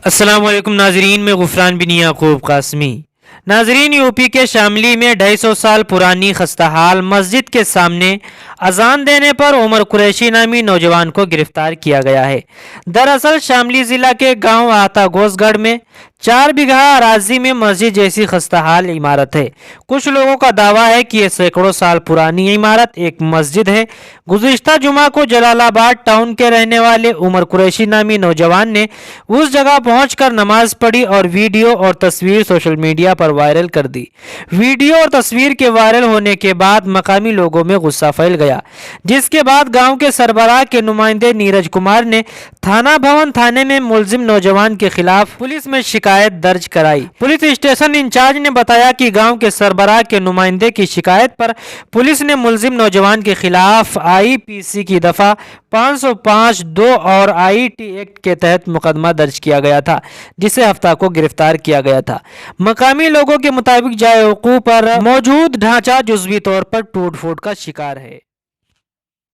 अस्सलाम वालेकुम नाजरीन, में गुफरान बिन याकूब कासमी। नाजरीन, यूपी के शामली में 250 साल पुरानी खस्ताहाल मस्जिद के सामने अजान देने पर उमर कुरैशी नामी नौजवान को गिरफ्तार किया गया है। दरअसल शामली जिला के गांव आता गोसगढ़ में 4 बीघा अराजी में मस्जिद जैसी खस्ताहाल इमारत है। कुछ लोगों का दावा है कि यह सैकड़ों साल पुरानी इमारत एक मस्जिद है। गुज़िश्ता जुमा को जलालाबाद टाउन के रहने वाले उमर कुरैशी नामी नौजवान ने उस जगह पहुंचकर नमाज पढ़ी और वीडियो और तस्वीर सोशल मीडिया पर वायरल कर दी। वीडियो और तस्वीर के वायरल होने के बाद मकामी लोगों में गुस्सा फैल गया, जिसके बाद गांव के सरबराह के नुमाइंदे नीरज कुमार ने थाना भवन थाने में मुलजिम नौजवान के खिलाफ पुलिस में शिकायत दर्ज कराई। पुलिस स्टेशन इंचार्ज ने बताया कि गांव के सरबराह के नुमाइंदे की शिकायत पर पुलिस ने मुलजिम नौजवान के खिलाफ आईपीसी की दफा 505(2) और आईटी एक्ट के तहत मुकदमा दर्ज किया गया था, जिसे हफ्ता को गिरफ्तार किया गया था। मकामी लोगों के मुताबिक जाए वकूअ पर मौजूद ढांचा जुज़वी तौर पर टूट फूट का शिकार है।